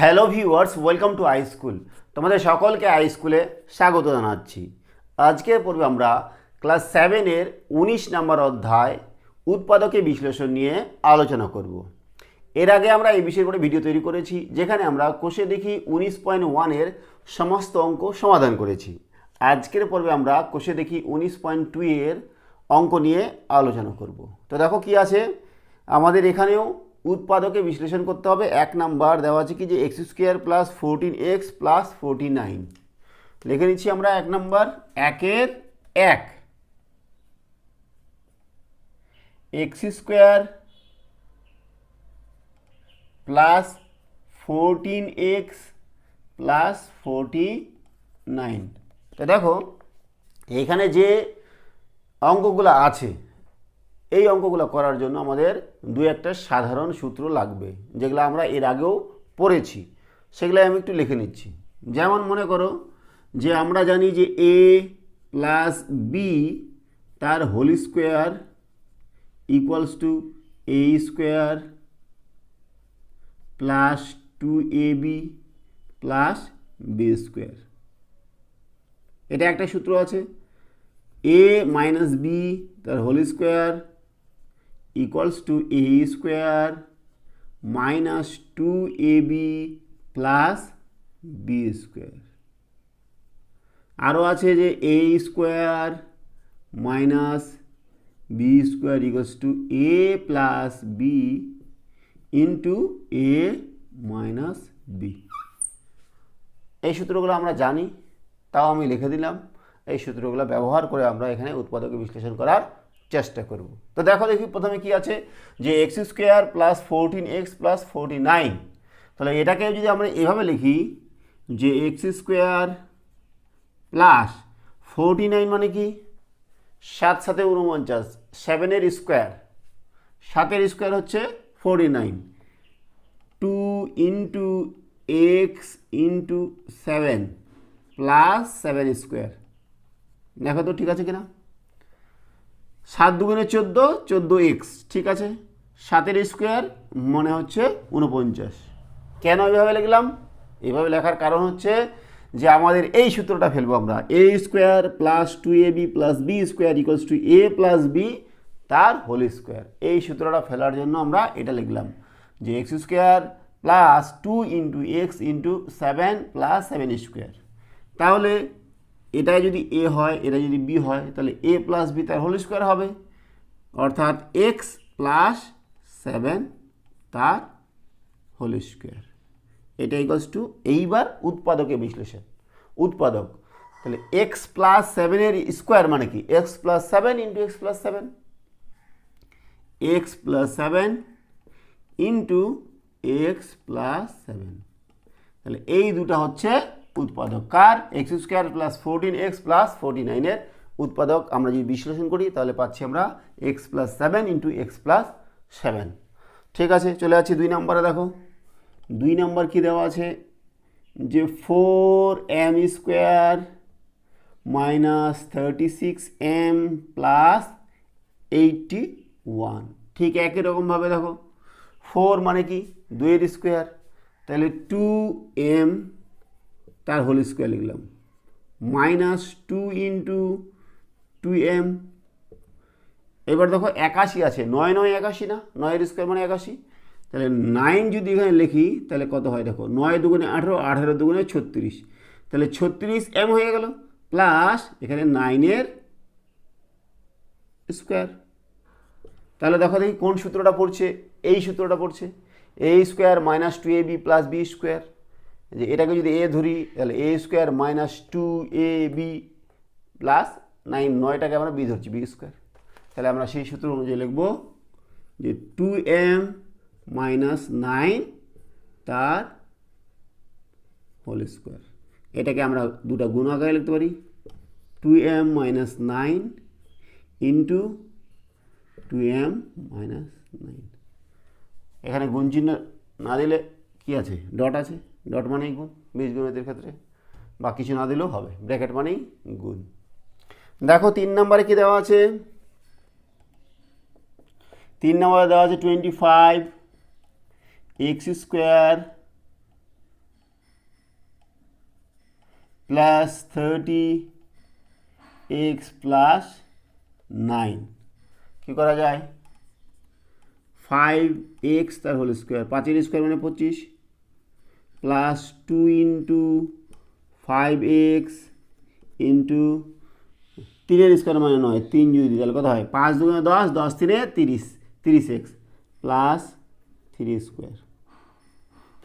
Hello viewers, welcome to I school. তোমাদের সকলকে I স্কুলে স্বাগত জানাচ্ছি। আজকের পর্বে আমরা ক্লাস 7-এর 19 নম্বর অধ্যায় উৎপাদকের বিশ্লেষণ নিয়ে আলোচনা করব। এর আগে আমরা এই বিষয়ের উপরে ভিডিও তৈরি করেছি, যেখানে আমরা কোষে দেখি 19.1-এর সমস্ত অঙ্ক সমাধান করেছি। আজকের পর্বে আমরা কোষে দেখি 19.2-এর অঙ্ক নিয়ে আলোচনা করব। তো দেখো কি আছে আমাদের এখানেও উৎপাদকে বিশ্লেষণ করতে হবে। 1 নাম্বার দেওয়া আছে কি যে x² প্লাস 14x প্লাস 49। লিখে নিচ্ছি আমরা 1 number 1-এর 1 x² plus 14x plus 49। তো দেখো এখানে যে অঙ্কগুলো আছে, এই অঙ্কগুলো করার জন্য আমাদের দু একটা সাধারণ সূত্র লাগবে, যেগুলো আমরা এর আগেও পড়েছি। সেগুলো আমি একটু লিখে নিচ্ছি। যেমন মনে করো যে আমরা জানি যে a প্লাস বি তার whole square equals to a square plus 2ab plus B square. এটা একটা সূত্র আছে। a মাইনাস বি তার whole square equals to a square minus 2ab plus b square। আরও আছে যে a square minus b square equals to a plus b into a minus b। এই সূত্রগুলো আমরা জানি, তাও আমি লিখে দিলাম। এই সূত্রগুলো ব্যবহার করে আমরা এখানে উৎপাদকে বিশ্লেষণ করার চেষ্টা করব। তো দেখো দেখি প্রথমে কি আছে যে x² প্লাস 14x প্লাস 49। তাহলে এটাকে যদি আমরা এভাবে লিখি যে x² প্লাস 49 মানে কি 7 7 49, 7-এর স্কোয়ার, 7-এর স্কোয়ার হচ্ছে 49, 2 into X into 7 plus 7 square. দেখো তো ঠিক আছে কিনা। 7 দুগুণে 14, 14x, ঠিক আছে। 7-এর স্কোয়ার মনে হচ্ছে 49। কেন এইভাবে লিখলাম? এইভাবে লেখার কারণ হচ্ছে যে আমাদের এই সূত্রটা ফেলবো আমরা, a square plus 2ab plus B square equals to a plus B তার হোল স্কোয়ার। এই সূত্রটা ফেলার জন্য আমরা এটা লিখলাম যে x² plus 2 into X into 7 plus 7 square. তাহলে এটা যদি a হয়, এটা যদি b হয়, তাহলে a প্লাস বি তার হোল স্কোয়ার হবে, অর্থাৎ x প্লাস 7 তার হোল স্কোয়ার। এটা ইকুয়ালস টু, এইবার উৎপাদকে বিশ্লেষণ। উৎপাদক তাহলে x প্লাস 7-এর স্কোয়ার মানে কি x plus 7 into x plus 7, x plus 7 into x plus 7। তাহলে এই দুটা হচ্ছে উৎপাদক কার, x² প্লাস 14x প্লাস 49-এর উৎপাদক। আমরা যদি বিশ্লেষণ করি তাহলে পাচ্ছি আমরা x plus 7 into x plus 7। ঠিক আছে, চলে যাচ্ছি 2 নম্বরে। দেখো 2 নম্বর কী দেওয়া আছে যে 4m square minus 36m plus 81। ঠিক একই রকমভাবে দেখো 4 মানে কি 2-এর স্কোয়ার, তাহলে 2m তার হোল স্কোয়ার লিখলাম, মাইনাস 2 ইন্টু 2m। এবার দেখো 81 আছে, 9 9 81 না, 9-এর স্কোয়ার মানে 81। তাহলে 9 যদি এখানে লিখি তাহলে কত হয় দেখো, 9 দুগুণে 18, 18 দুগুণে 36, তাহলে 36m হয়ে গেল, প্লাস এখানে 9-এর স্কোয়ার। তাহলে দেখো দেখি কোন সূত্রটা পড়ছে, এই সূত্রটা পড়ছে a square minus 2ab plus B square. যে এটাকে যদি a ধরি তাহলে a square minus 2ab plus 9, 9টাকে আমরা b ধরছি, বি স্কোয়ার। তাহলে আমরা সেই সূত্র অনুযায়ী লিখব যে 2m মাইনাস 9 তার হোল স্কোয়ার। এটাকে আমরা দুটা গুণ আকারে লিখতে পারি, 2m minus 9 into 2m minus 9। এখানে গুণ চিহ্ন না দিলে কি আছে, ডট আছে, ডট মানেই গুণ বীজগণিতের ক্ষেত্রে, বা কিছু না দিলেও হবে, ব্র্যাকেট মানেই গুণ। দেখো 3 নম্বরে কি দেওয়া আছে, 3 নম্বরে দেওয়া আছে 25 x² প্লাস 30x প্লাস 9 কী করা যায় 5x তার হোল স্কোয়ার 5 এর স্কোয়ার মানে 25 প্লাস 2 ইন্টু 5x ইন্টু 3 এর স্কোয়ার মানে 9 3 যদি দিই তাহলে কত হয় 5 2 10 10 3 30 30x প্লাস 3 স্কোয়ার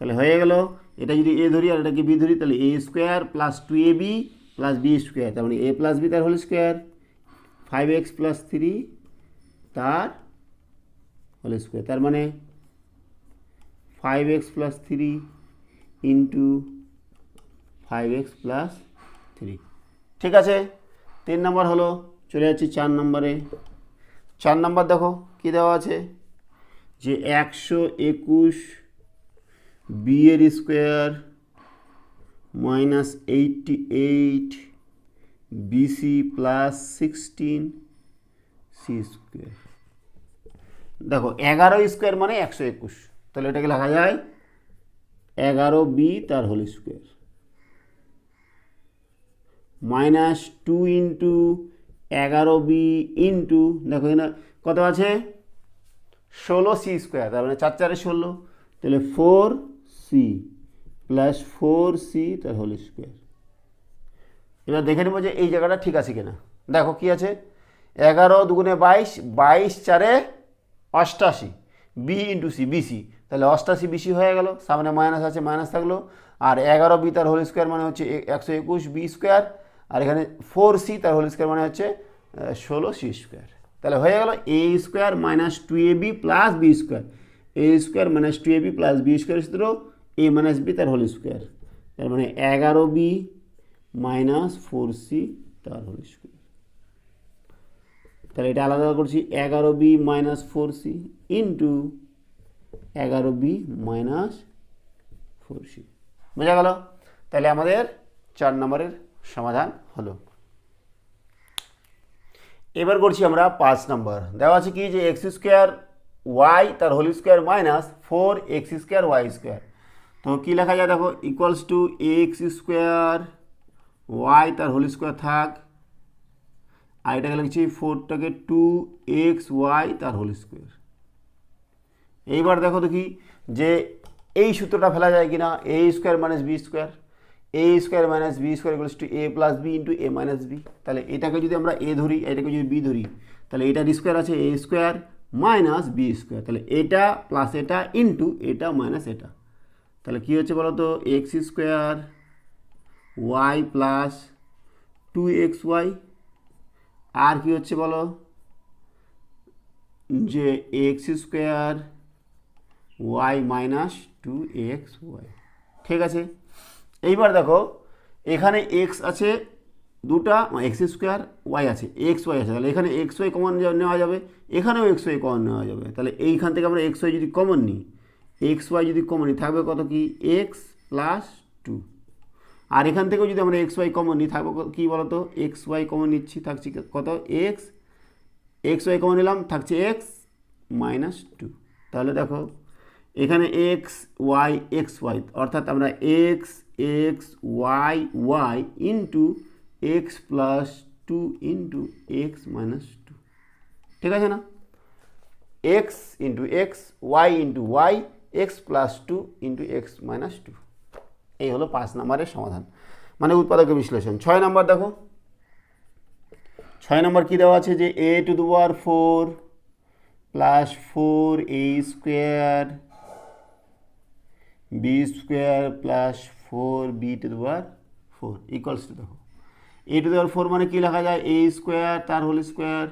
তাহলে হয়ে গেল এটা যদি এ ধরি আর এটাকে বি ধরি তাহলে এ square plus 2ab plus B square তার মানে এ প্লাস বি তার হোল স্কোয়ার 5x প্লাস 3 তার হোল স্কোয়ার তার মানে 5x plus 3 into 5x plus 3 ঠিক আছে 3 নম্বর হলো চলে যাচ্ছি 4 নম্বরে 4 নম্বর দেখো কী দেওয়া আছে যে 121 বি এর square minus 88 BC plus 16 C square দেখো 11 স্কোয়ার মানে 121 তাহলে এটাকে লেখা যায় 11b তার whole square minus 2 into 11b into দেখো এখানে কত আছে 16 সি স্কোয়ার তার মানে 4 4 16 তাহলে 4c প্লাস 4c তার হোল স্কোয়ার এবার দেখে নেবো যে এই জায়গাটা ঠিক আছে কিনা দেখো কি আছে 11 দুগুণে 22 22 4 88 বি ইন্টু সি বিসি তাহলে 88 বিসি হয়ে গেল সামনে মাইনাস আছে মাইনাস থাকলো আর 11 বি তার হোল স্কোয়ার মানে হচ্ছে 121 বি স্কোয়ার আর এখানে 4c তার হোল স্কোয়ার মানে হচ্ছে 16 সি স্কোয়ার তাহলে হয়ে গেল a square minus 2ab plus B square a square minus 2ab plus B square সূত্র এ মাইনাস বি তার হোল স্কোয়ার তার মানে 11b মাইনাস 4c তার হোল স্কোয়ার তাহলে এটা আলাদা করছি 11b minus 4c into 11b minus 4c বোঝা গেল তাহলে আমাদের 4 নম্বরের সমাধান হলো এবার করছি আমরা 5 নম্বর দেওয়া আছে কি যে এক্স স্কোয়ার ওয়াই তার whole square minus 4x square Y square তো কী লেখা যায় দেখো equals to X square Y তার হোল স্কোয়ার থাক আর এটাকে লিখছি 4টাকে 2xy তার হোল স্কোয়ার এইবার দেখো দেখি যে এই সূত্রটা ফেলা যায় কিনা a square minus B square a square minus B square equals to a plus B into A minus b তাহলে এটাকে যদি আমরা এ ধরি এটাকে যদি বি ধরি তাহলে এটার স্কোয়ার আছে এ স্কোয়ার মাইনাস বি স্কোয়ার তাহলে এটা প্লাস এটা ইন্টু এটা মাইনাস এটা তাহলে কী হচ্ছে বলো তো X square Y plus 2xy আর কি হচ্ছে বলো যে X square Y minus 2xy ঠিক আছে এইবার দেখো এখানে এক্স আছে দুটা এক্স স্কোয়ার ওয়াই আছে এক্স ওয়াই আছে তাহলে এখানে এক্স ওয়াই কমন নেওয়া যাবে এখানেও এক্স ওয়াই কমন নেওয়া যাবে তাহলে এইখান থেকে আমরা এক্স ওয়াই যদি কমন নিই এক্স ওয়াই যদি কমন নিই থাকবে কত কি এক্স প্লাস 2 আর এখান থেকেও যদি আমরা এক্স ওয়াই কমন নিই থাকবে কী বলতো এক্স ওয়াই কমন নিচ্ছি থাকছে কত এক্স এক্স ওয়াই কমন নিলাম থাকছে এক্স মাইনাস 2 তাহলে দেখো এখানে এক্স ওয়াই অর্থাৎ আমরা X X Y Y into x plus 2 into x minus 2 ঠিক আছে না X into x Y into Y X plus 2 into x minus 2 এই হলো 5 নম্বরের সমাধান মানে উৎপাদক বিশ্লেষণ 6 নম্বর দেখো 6 নম্বর কী দেওয়া আছে যে a to the power 4 plus 4a square B square plus 4b to the power 4 equals to দেখো a টু দি পাওয়ার 4 মানে কী লেখা যায় a স্কোয়ার তার হোল স্কোয়ার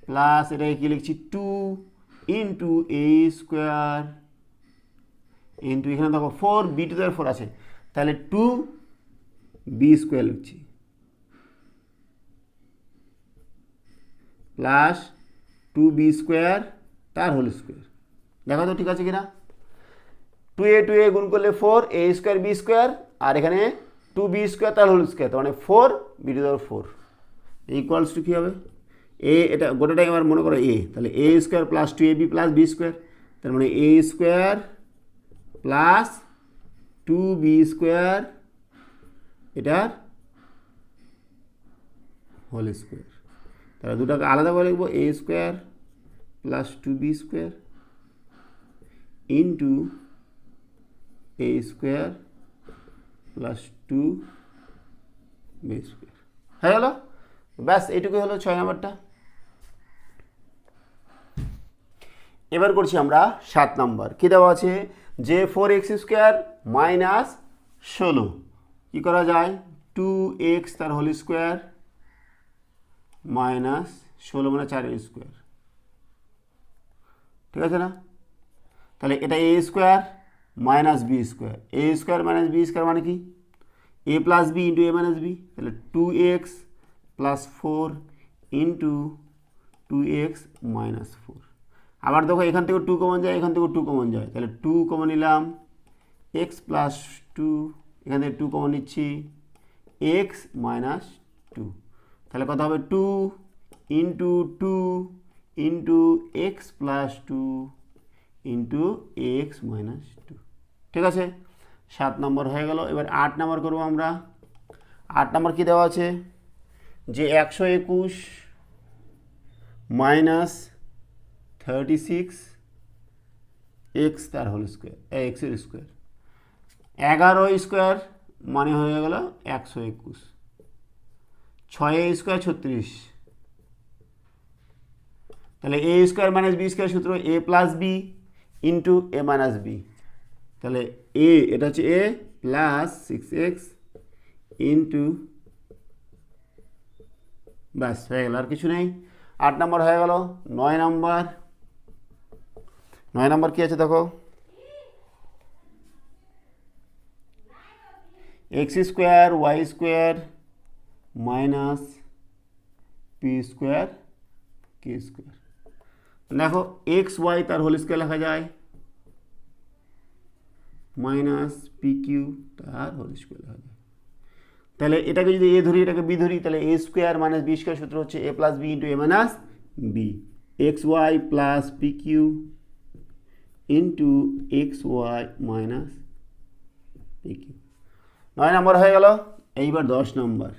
প্লাস এটাকে কী লিখছি 2 ইন্টু a স্কোয়ার ইন্টু এখানে দেখো 4b টু দি পাওয়ার 4 আছে তাহলে 2b স্কোয়ার লিখছি প্লাস 2b স্কোয়ার তার হোল স্কোয়ার দেখো তো ঠিক আছে কিনা 2a গুণ করলে 4 a স্কোয়ার b স্কোয়ার আর এখানে 2b স্কোয়ার তার হোল স্কোয়ার তার মানে 4b to the power 4 equals to কী হবে এ এটা গোটাটাই আমার মনে করো এ তাহলে a square plus 2ab plus b square তার মানে a square plus 2b square এটার হোল স্কোয়ার। তাহলে দুটাকে আলাদা করে লিখবো a square plus 2b square into a square plus 2b square হয়ে গেল। ব্যাস এইটুকুই হলো 6 নম্বরটা। এবার করছি আমরা 7 নম্বর। কী দেওয়া আছে যে 4x স্কোয়ার মাইনাস 16 কী করা যায় 2x তার হোল স্কোয়ার মাইনাস 16 মানে 4 স্কোয়ার, ঠিক আছে না? তাহলে এটা এ square minus B square, a square minus B square মানে কি এ প্লাস বি ইন্টু এ মাইনাস বি, তাহলে 2x plus 4 into 2x minus 4। আবার দেখো এখান থেকে 2 কমন যায়, এখান থেকে 2 কমন যায়, তাহলে 2 কমন নিলাম x প্লাস 2, এখান থেকে 2 কমন নিচ্ছি x মাইনাস 2, তাহলে কত হবে 2 into 2 into x plus 2 into x minus 2, ঠিক আছে? 7 নম্বর হয়ে গেল। এবার 8 নম্বর করবো আমরা। 8 নম্বর কী দেওয়া আছে যে 121 মাইনাস 36 এক্স তার হোল স্কোয়ার, এক্সের স্কোয়ার, 11 স্কোয়ার মানে হয়ে গেল 121, 6 স্কোয়ার 36, তাহলে এ স্কোয়ার মাইনাস বি স্কোয়ার সূত্র a plus B into A minus b, তাহলে এ এটা হচ্ছে এ প্লাস 6x ইন্টু, ব্যাস হয়ে গেল, আর কিছু নেই। 8 নম্বর হয়ে গেল। 9 নম্বর, 9 নম্বর কী আছে দেখো x square Y square minus p square k square, দেখো এক্স ওয়াই তার হোল স্কোয়ার লেখা যায় মাইনাস পি কিউ তার হোল স্কোয়ার লেখা যায়। তাহলে এটাকে যদি এ ধরি এটাকে বি ধরি, তাহলে এ স্কোয়ার মাইনাস বি স্কোয়ার সূত্র হচ্ছে a plus B into A minus b, x y plus p q into x y minus p q. 9 number হয়ে গেল। এইবার 10 নম্বর।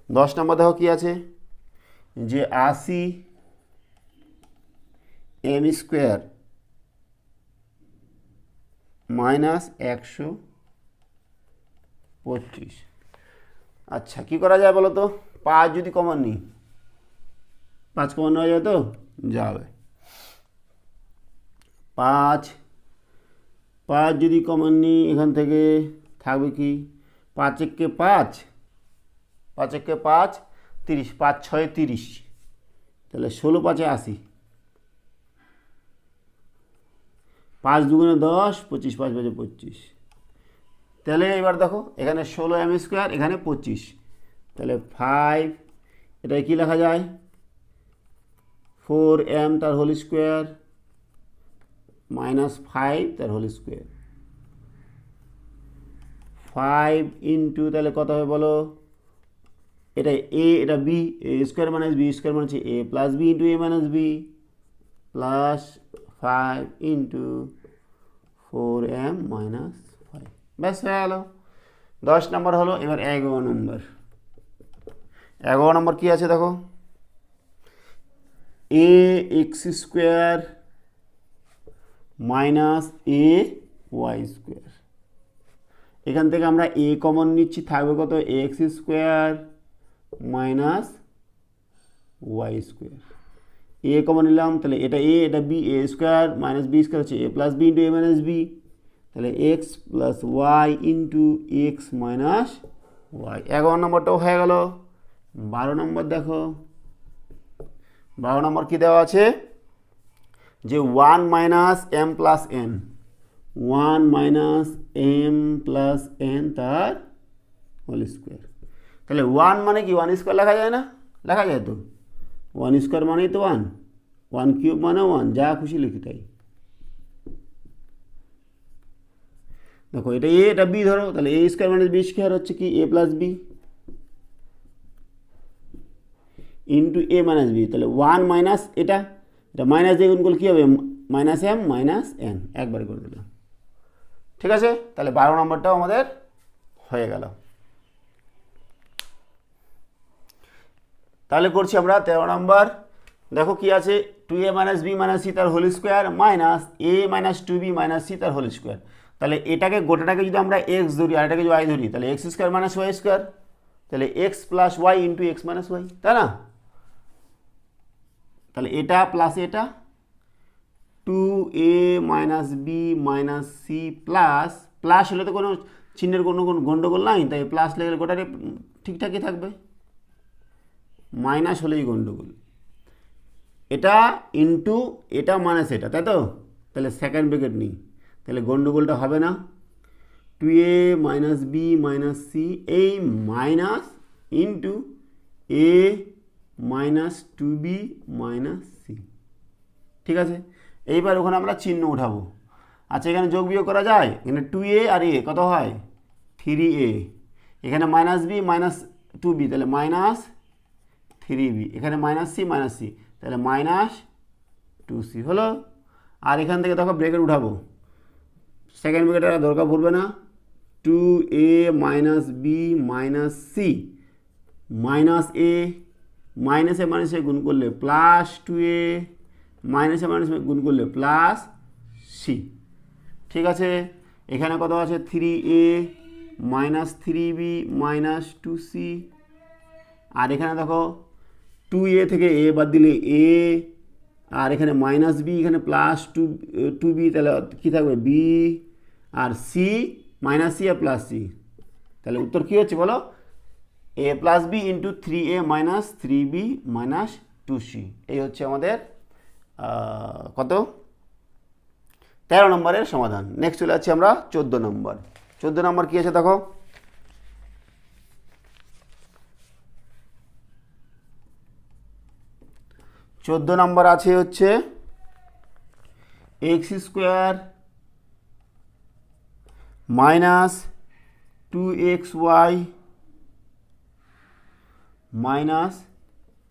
10 নম্বর দেখো কী আছে যে 80 এম স্কোয়ার মাইনাস 125। আচ্ছা কী করা যায় বলো তো, 5 যদি কমন নিই, 5 কমন নেওয়া যাবে তো, যাবে। 5 যদি কমন নিই এখান থেকে থাকবে কি 5 একে 5, 5 একে 5 30, 5 6 30, তাহলে 16 5 80, 5 দুগুণে 10, 25 5 5 25। তাহলে এবার দেখো এখানে 16 এম স্কোয়ার, এখানে 25, তাহলে 5 এটা কি লেখা যায় 4 এম তার হোল স্কোয়ার মাইনাস 5 তার হোল স্কোয়ার, 5 ইন্টু তাহলে কত হবে বলো, এটা এ এটা বি, এ স্কোয়ার মাইনাস বি স্কোয়ার মানে হচ্ছে a plus B into A minus b plus 5 into 4m minus 5, ব্যাস হয়ে গেল। 10 নম্বর হলো। এবার 11 নম্বর। 11 নম্বর কী আছে দেখো a x square minus a y square, এখান থেকে আমরা এ কমন নিচ্ছি, থাকবে কত x square minus Y square, a common নিলাম, তাহলে এটা এ এটা বি, এ স্কোয়ার মাইনাস বি স্কোয়ার হচ্ছে a plus B into A minus b, তাহলে x plus y into x minus y. 11 নম্বরটাও হয়ে গেল। 12 নম্বর দেখো, 12 নম্বর কী দেওয়া আছে যে 1 minus M plus N, 1 minus M plus N তার হোল স্কোয়ার, তাহলে 1 মানে কি 1 স্কোয়ার লেখা যায় না, লেখা যায় তো, 1 স্কোয়ার মানেই তো 1, 1 কিউব মানে 1, যা খুশি লিখি তাই। দেখো এটা এ এটা বি ধরো, তাহলে এ স্কোয়ার মাইনাস বি স্কোয়ার হচ্ছে কি এ প্লাস বি ইন্টু এ মাইনাস বি, তাহলে 1 মাইনাস এটা মাইনাস দিয়ে গুণ করলে কী হবে মাইনাস এম মাইনাস এন, একবারে করে দিলাম, ঠিক আছে? তাহলে 12 নম্বরটাও আমাদের হয়ে গেল। তাহলে করছি আমরা 13 নম্বর। দেখো কি আছে, 2a minus B minus C তার whole square minus A minus 2b minus C তার হোল স্কোয়ার। তাহলে এটাকে গোটাটাকে যদি আমরা এক্স ধরি আর এটাকে যদি ওয়াই ধরি, তাহলে x square minus Y square, তাহলে x plus y into x minus y, তাই না? তাহলে এটা প্লাস এটা 2a minus B minus c plus, plus হলে তো কোনো চিহ্নের কোনো গণ্ডগোল নাই, তাই প্লাস লেগে গোটাটা ঠিকঠাকই থাকবে, মাইনাস হলেই গণ্ডগোল। এটা ইন্টু এটা মাইনাস এটা, তাই তো? তাহলে সেকেন্ড ব্র্যাকেট নিই, তাহলে গণ্ডগোলটা হবে না। 2a minus B minus C এই মাইনাস ইন্টু এ মাইনাস 2b মাইনাস সি, ঠিক আছে? এইবার ওখানে আমরা চিহ্ন উঠাবো। আচ্ছা, এখানে যোগ বিয়োগ করা যায়, এখানে 2a আর এ কত হয় 3a, এখানে মাইনাস বি মাইনাস 2b তাহলে মাইনাস 3b, এখানে মাইনাস সি তাহলে মাইনাস 2c হলো। আর এখান থেকে দেখো ব্র্যাকেট উঠাবো, সেকেন্ড ব্র্যাকেটের দরকার পড়বে না। 2a minus B minus c minus a মাইনাসে গুণ করলে প্লাস 2a মাইনাসে গুণ করলে প্লাস সি, ঠিক আছে? এখানে কত আছে 3a minus 3b minus 2c, আর এখানে দেখো 2a থেকে a বাদ দিলে a, আর এখানে মাইনাস বি, এখানে প্লাস 2b, তাহলে কী থাকবে b, আর c মাইনাস সি আর প্লাস সি, তাহলে উত্তর কী হচ্ছে বলো? a plus B into 3a minus 3b minus 2c। এই হচ্ছে আমাদের কত 13 নম্বরের সমাধান। নেক্সট চলে যাচ্ছি আমরা 14 নম্বর। 14 নম্বর কী আছে দেখো, চোদ্দো নম্বর আছে হচ্ছে X square minus 2xy minus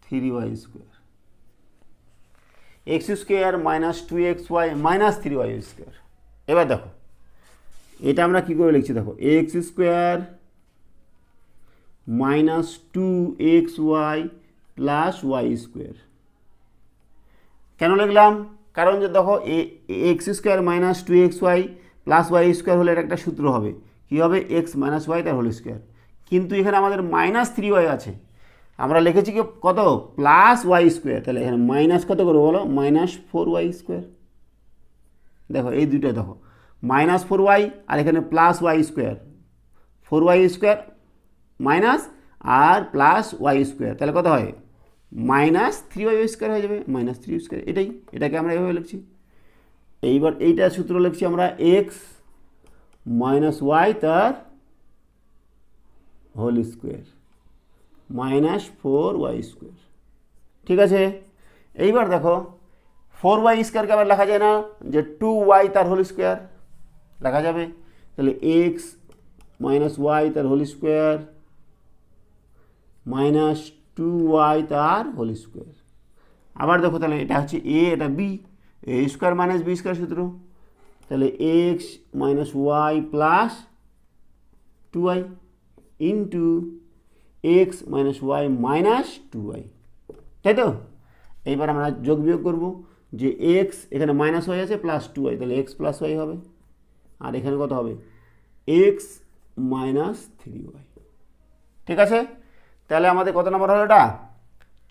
3y square, X square minus 2xy minus 3y square. এবার দেখো এটা আমরা কী করে লিখছি, দেখো x square minus 2xy plus Y square. কেন লিখলাম? কারণ যে দেখো x square minus 2xy plus Y square হলে এটা একটা সূত্র হবে, কী হবে এক্স মাইনাস ওয়াই তার হোল স্কোয়ার। কিন্তু এখানে আমাদের মাইনাস 3y আছে, আমরা লিখেছি কি কত প্লাস ওয়াই স্কোয়ার, তাহলে এখানে মাইনাস কত করবো বলো মাইনাস 4y স্কোয়ার। দেখো এই দুইটা দেখো মাইনাস 4y আর এখানে plus Y square, 4y square minus আর প্লাস ওয়াই স্কোয়ার, তাহলে কত হয় মাইনাস 3y স্কোয়ার হয়ে যাবে, মাইনাস 3 স্কোয়ার। এটাকে আমরা এভাবে লিখছি। এইবার এইটা সূত্র লিখছি আমরা এক্স মাইনাস ওয়াই তার whole square minus 4y square, ঠিক আছে? এইবার দেখো 4y স্কোয়ারকে আবার লেখা যায় না, যে 2y তার হোল স্কোয়ার লেখা যাবে, তাহলে এক্স মাইনাস ওয়াই তার হোল স্কোয়ার মাইনাস 2y তার হোল স্কোয়ার। আবার দেখো তাহলে এটা হচ্ছে এ, এটা বি, এ স্কোয়ার মাইনাস বি স্কোয়ার সূত্র, তাহলে x minus Y plus 2y into x minus Y minus 2y, তাই তো? এইবার আমরা যোগ বিয়োগ করবো, যে এক্স এখানে মাইনাস ওয়াই আছে প্লাস 2y, তাহলে এক্স প্লাস ওয়াই হবে, আর এখানে কত হবে এক্স মাইনাস 3y, ঠিক আছে? তাহলে আমাদের কত নম্বর হলো এটা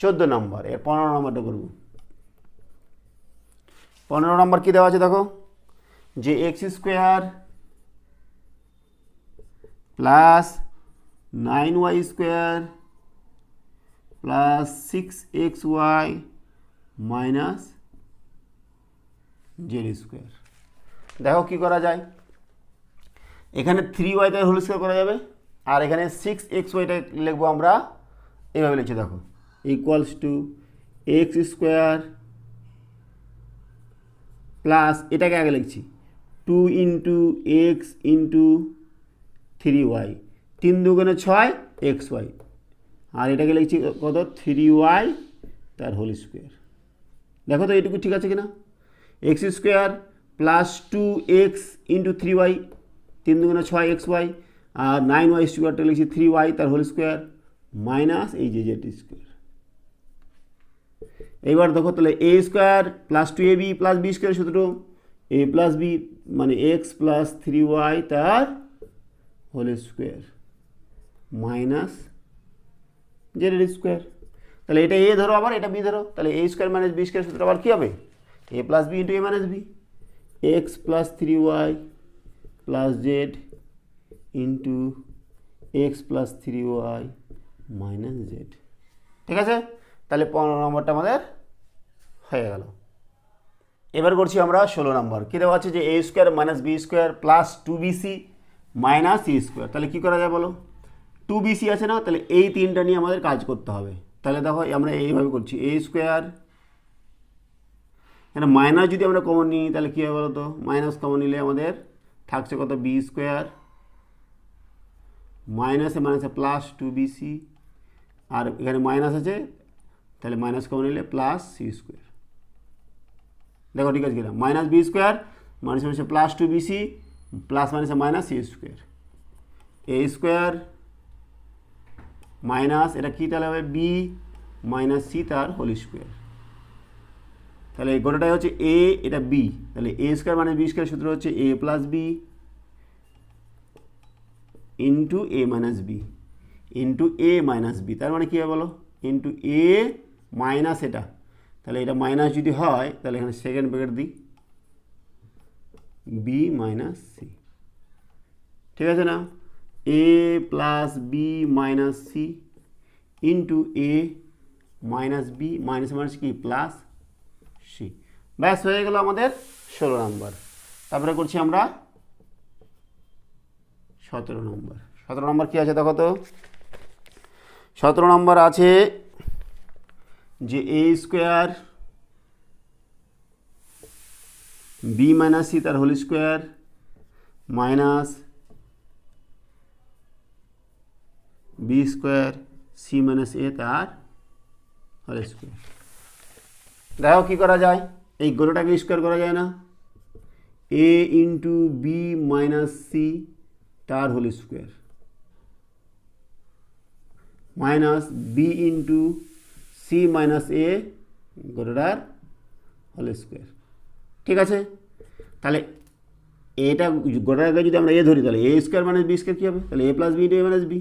14 নম্বর। এর 15 নম্বরটা করব। 15 নম্বর কী দেওয়া আছে দেখো, যে X square plus 9y square plus 6xy minus z square. দেখো কী করা যায়, এখানে 3y তার হোল স্কোয়ার করা যাবে, আর এখানে 6xyটা লিখবো আমরা এইভাবে লিখছি, দেখো equals to X square plus এটাকে আগে লিখছি 2 ইন্টু এক্স ইন্টু 3y, 3 দুগুণে 6 xy, আর এটাকে লিখছি কত 3y তার হোল স্কোয়ার। দেখো তো এইটুকু ঠিক আছে কিনা, x square plus 2x into 3y, 3 দুগুণে 6 xy, আর 9y স্কোয়ারটা লিখছি 3y তার হোল স্কোয়ার মাইনাস এই যে জেড স্কোয়ার। এইবার দেখো তাহলে এ square plus 2ab plus B square সূত্র এ প্লাস বি মানে এক্স প্লাস 3y তার whole square minus z square. তাহলে এটা এ ধরো, আবার এটা বি ধরো, তাহলে এ স্কোয়ার মাইনাস বি স্কোয়ার সূত্র আবার কী হবে? A plus B into A minus b x plus 3y plus z into x plus 3y minus z. ঠিক আছে, তাহলে 15 নম্বরটা আমাদের হয়ে গেল। এবার করছি আমরা 16 নম্বর। কী দেওয়া আছে যে a square minus B square plus 2bc minus c square. তাহলে কী করা যায় বলো? 2bc আছে না, তাহলে এই তিনটা নিয়ে আমাদের কাজ করতে হবে। তাহলে দেখো আমরা এইভাবে করছি এ স্কোয়ার, এখানে মাইনাস যদি আমরা কমন নিই তাহলে কী হবে বলো তো? মাইনাস কমন নিলে আমাদের থাকছে কত? বি স্কোয়ার মাইনাসে মাইনাসে প্লাস 2bc, আর এখানে মাইনাস আছে তাহলে মাইনাস কমন নিলে প্লাস সি স্কোয়ার। দেখো ঠিক আছে কিনা? মাইনাস বি স্কোয়ার মাইনাস মাইনাসে প্লাস 2bc প্লাস মাইনাসে minus c square a square minus এটা কী তাহলে হবে? বি মাইনাস সি তার হোল স্কোয়ার। তাহলে এই গোটাটাই হচ্ছে এ, এটা বি, তাহলে এ স্কোয়ার মাইনাস বি স্কোয়ার সূত্র হচ্ছে a plus B into A minus b into A minus B. তার মানে কী হবে বলো? ইন্টু এ মাইনাস এটা, তাহলে এটা মাইনাস যদি হয় তাহলে এখানে সেকেন্ড ব্র্যাকেট দিই বি মাইনাস সি। ঠিক আছে না? A plus b minus c into A minus B minus minus কি প্লাস সি। ব্যাস হয়ে গেল আমাদের 16 নম্বর। তারপরে করছি আমরা 17 নম্বর। 17 নম্বর কী আছে দেখো তো? 17 নম্বর আছে যে a square b minus C তার whole square minus B square c minus a তার হোল স্কোয়ার। দেখো কী করা যায়? এই গোটাটাকে স্কোয়ার করা যায় না? A into b minus C তার whole square minus b into c minus a গোটাটার হোল স্কোয়ার। ঠিক আছে, তাহলে এটা গোটাটাকে যদি আমরা এ ধরি তাহলে এ স্কোয়ার মাইনাস বি স্কোয়ার কী হবে? তাহলে a plus B into A minus b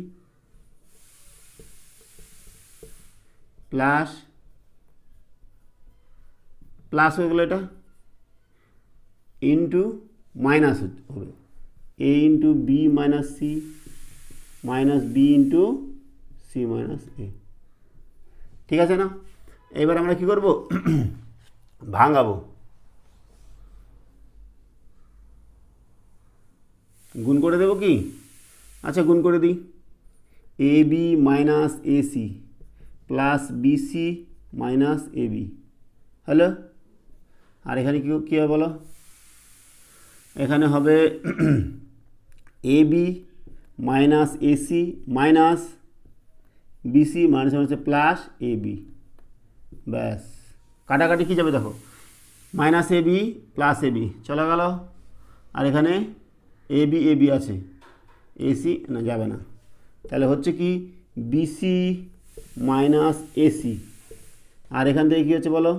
plus plus হয়ে গেলো এটা ইন্টু মাইনাস হবে a into b minus c minus b into c minus a. ঠিক আছে না? এবার আমরা কি করব? ভাঙাবো, গুণ করে দেবো কি? আচ্ছা গুণ করে দিই। A b minus a c plus b c minus a b. Hello, আর এখানে কী হবে বলো? এখানে হবে a b minus a c minus b c minus হচ্ছে প্লাস এ বি। ব্যাস, কাটাকাটি কী যাবে দেখো? Minus a b plus a b চলে গেল, আর এখানে এ বি আছে, এসি না যাবে না, তাহলে হচ্ছে কি বিসি মাইনাস এসি, আর এখান থেকে কী হচ্ছে বলো?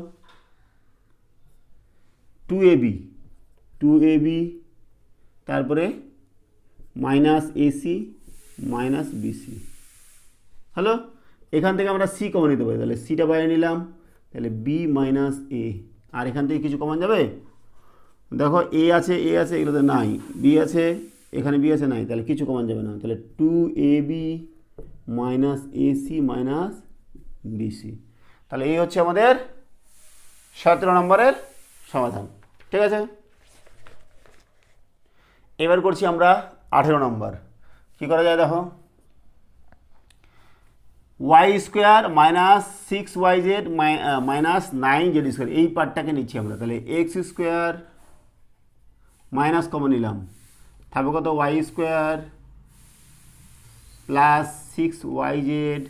2ab তারপরে minus AC minus BC. Hello, এখান থেকে আমরা সি কমন নিতে পারি, তাহলে সিটা বাইরে নিলাম, তাহলে বি মাইনাস এ, আর এখান থেকে কিছু কমন যাবে? দেখো এ আছে এগুলোতে নাই, বি আছে এখানে, বি আছে নাই, তাহলে কিছু কমন যাবে না, তাহলে 2ab minus AC minus BC. তাহলে এই হচ্ছে আমাদের 17 নম্বরের সমাধান। ঠিক আছে, এবার করছি আমরা 18 নম্বর। কী করা যায় দেখো? Y square minus 6yz minus 9z square, এই পার্টটাকে নিচ্ছি আমরা, তাহলে এক্স স্কোয়ার মাইনাস কমন নিলাম, থাকবে কত? Y square plus 6yz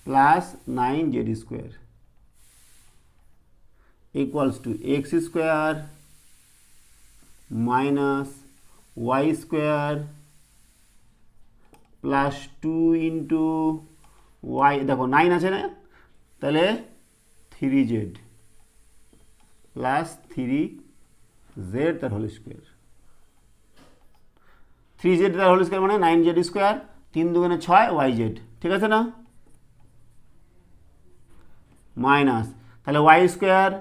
plus 9z square equals to X square minus Y square plus 2 into Y, দেখো 9 আছে না, তাহলে 3z প্লাস 3z তার হোল স্কোয়ার। 3z তার হোল স্কোয়ার মানে 9z স্কোয়ার, 3 দুগুণে 6 yz, ঠিক আছে না? মাইনাস তাহলে y square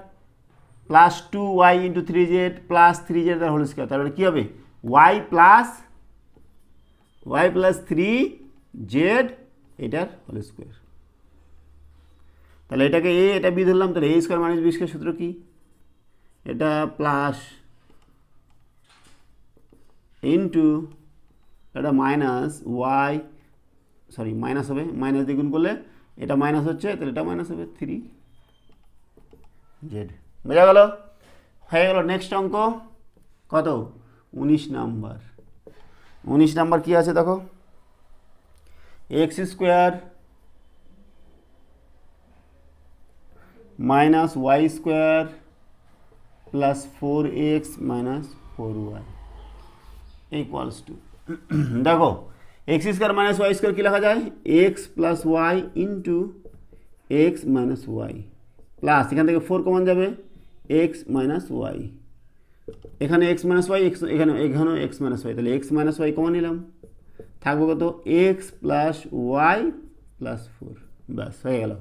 plus 2y into 3z plus 3z তার হোল স্কোয়ার, তাহলে কী হবে y প্লাস 3z এটার হোল স্কোয়ার। তাহলে এটাকে a এটা b ধরলাম, তাহলে a square minus b square সূত্র কি? এটা প্লাস ইন্টু এটা মাইনাস y, সরি মাইনাস হবে, মাইনাস দ্বিগুণ করলে এটা মাইনাস হচ্ছে, তাহলে এটা মাইনাস হবে 3z। বোঝা গেল? হয়ে গেল। নেক্সট অঙ্ক কত? 19 নাম্বার। 19 নাম্বার কী আছে দেখো, x square minus Y square plus 4x minus 4y equals to, দেখো x square minus Y square কী লেখা যায়? X plus y into x minus Y plus এখান থেকে 4 কমন যাবে এক্স মাইনাস ওয়াই, এখানে এক্স মাইনাস ওয়াই, এখানেও x minus y, তাহলে এক্স মাইনাস ওয়াই কমন নিলাম, থাকবে কত? এক্স প্লাস ওয়াই প্লাস 4, ব্যাস হয়ে গেল।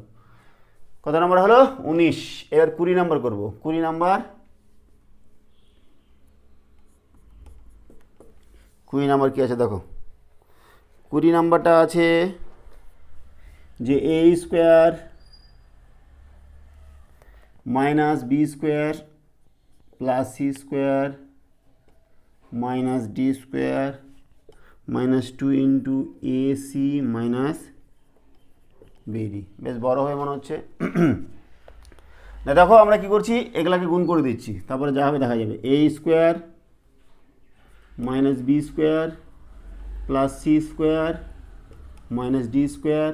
কত নম্বর হলো? 19। এবার 20 নাম্বার করবো। 20 নাম্বার, 20 নাম্বার কী আছে দেখো, 20 নাম্বারটা আছে যে a square minus B square plus c square minus d square minus 2 into a c minus b d. বেশ বড় হয়ে মনে হচ্ছে না? দেখো আমরা কি করছি, এগুলাকে গুণ করে দিচ্ছি, তারপরে যা হবে দেখা যাবে। A square minus B square plus c square minus d square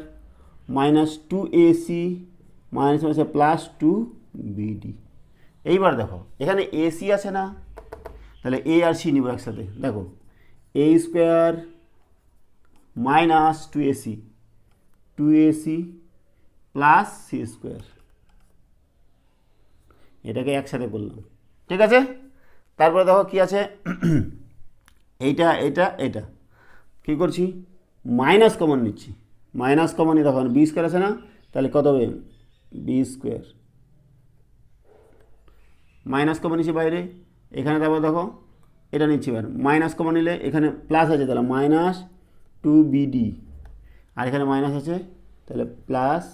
minus 2ac minus মাইনাসে প্লাস 2bd। এইবার দেখো এখানে ac আছে না, তাহলে a আর c নিব একসাথে। দেখো a square minus 2ac plus c square, এটাকে একসাথে করলাম, ঠিক আছে? তারপরে দেখো কি আছে, এইটা এটা এটা কী করছি, মাইনাস কমন নিচ্ছি, মাইনাস কমন নিয়ে দেখো বি স্কোয়ার আছে না, তাহলে কত হবে? বি স্কোয়ার মাইনাস কমন নিচ্ছি বাইরে, এখানে তারপর দেখো এটা নিচ্ছি, এবার মাইনাস কমন নিলে এখানে প্লাস আছে, তাহলে মাইনাস 2bd, আর এখানে মাইনাস আছে, তাহলে প্লাস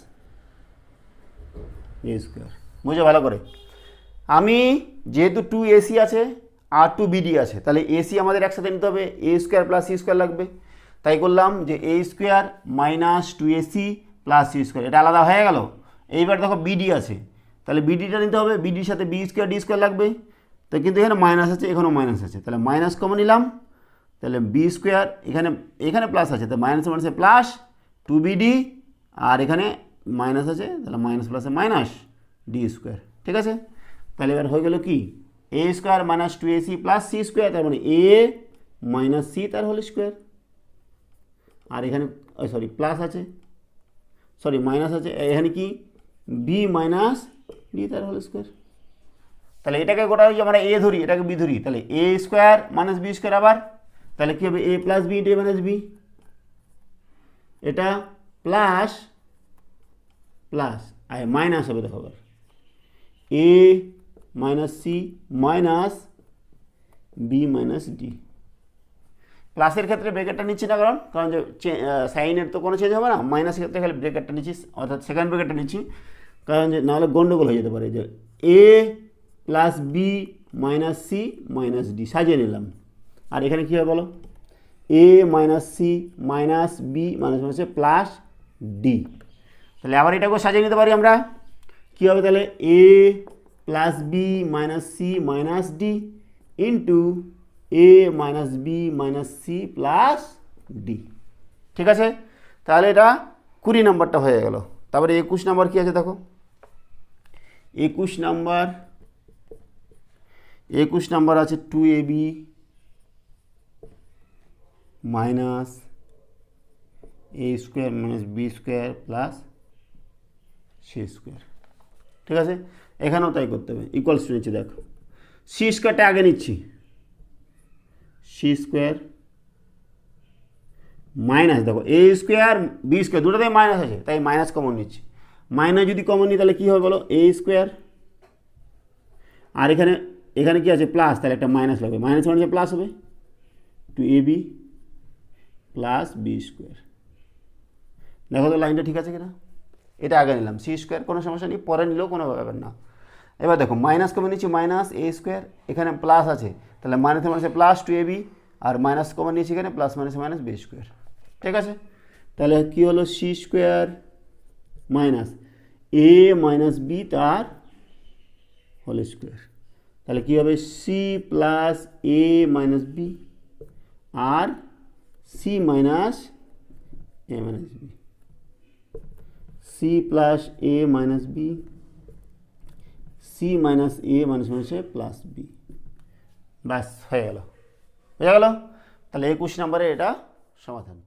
এ স্কোয়ার। বুঝো ভালো করে? আমি যেহেতু 2ac আছে আর 2bd আছে, তাহলে এসি আমাদের একসাথে নিতে হবে, a square plus c square লাগবে, তাই করলাম যে a square minus 2ac plus c square, এটা আলাদা হয়ে গেল। এইবার দেখো বিডি আছে, তাহলে বিডিটা নিতে হবে, বিডির সাথে বি স্কোয়ার ডি স্কোয়ার লাগবে, তো কিন্তু এখানে মাইনাস আছে, এখানেও মাইনাস আছে, তাহলে মাইনাস কমন নিলাম, তাহলে বি স্কোয়ার, এখানে প্লাস আছে, তো মাইনাস মাইনাসে প্লাস 2bd, আর এখানে মাইনাস আছে, তাহলে মাইনাস প্লাসে মাইনাস ডি স্কোয়ার, ঠিক আছে? তাহলে এবার হয়ে গেল কি, a square minus 2ac plus c square, তার মানে এ মাইনাস সি তার হোল স্কোয়ার, আর এখানে সরি প্লাস আছে, সরি মাইনাস আছে, এখানে কি বি মাইনাস ডি তার হোল স্কোয়ার। তাহলে এটাকে গোটা আমরা এ ধরি, এটাকে বি ধরি, তাহলে এ স্কোয়ার মাইনাস বি স্কোয়ার, আবার তাহলে কী হবে? A plus B into A minus b, এটা প্লাস প্লাস আর মাইনাস হবে, দেখো আবার a minus c minus B minus d. প্লাসের ক্ষেত্রে ব্রেকেটটা নিচ্ছি না, কারণ যে সাইনের তো কোনো চেঞ্জ হবে না, মাইনাসের ক্ষেত্রে খালি ব্রেকেটটা নিচ্ছি, অর্থাৎ সেকেন্ড ব্রেকেটটা নিচ্ছি, কারণ যে নাহলে গন্ডগোল হয়ে যেতে পারে, যে a plus b minus c minus d সাজিয়ে নিলাম, আর এখানে কী হবে বলো? A minus c minus B minus মাইনাসে প্লাস ডি, তাহলে আবার এটাকেও সাজিয়ে নিতে পারি আমরা, কী হবে তাহলে? A plus b minus c minus d into A minus B minus c plus d, ঠিক আছে? তাহলে এটা 20 নাম্বারটা হয়ে গেল। তারপরে 21 নাম্বার কী আছে দেখো, 21 নাম্বার আছে 2ab minus a square minus B square plus c square. ঠিক আছে, এখানেও তাই করতে হবে। ইকুয়ালস টু নিচ্ছি, দেখো সি স্কোয়ারটা আগে নিচ্ছি, সি স্কোয়ার মাইনাস, দেখো এ স্কোয়ার বি স্কোয়ার দুটোতেই মাইনাস আছে, তাই মাইনাস কমন নিচ্ছি। মাইনাস যদি কমন নিই তাহলে কী হবে বলো, এ স্কোয়ার, আর এখানে এখানে কি আছে প্লাস, তাহলে একটা মাইনাস লাগবে, মাইনাস মাইনাসে প্লাস হবে, টু এ বি প্লাস বি স্কোয়ার। দেখো তো লাইনটা ঠিক আছে কিনা, এটা আগে নিলাম সি স্কোয়ার, কোনো সমস্যা নেই, পরে নিলেও কোনো ব্যাপার না। এবার দেখো মাইনাস কমন নিচ্ছি, মাইনাস এ স্কোয়ার, এখানে প্লাস আছে তাহলে মাইনাসে মাইনাসে plus two A B, R minus common নিয়েছি এখানে প্লাস মাইনাসে মাইনাস বি স্কোয়ার। ঠিক আছে, তাহলে কী হলো, C square minus A minus B তার হোল স্কোয়ার, তাহলে কী হবে C plus A minus B R C minus A minus b, C plus A minus b, c minus A minus মাইনাসে plus B, ব্যাস হয়ে গেল। তাহলে 21 নম্বরে এটা সমাধান।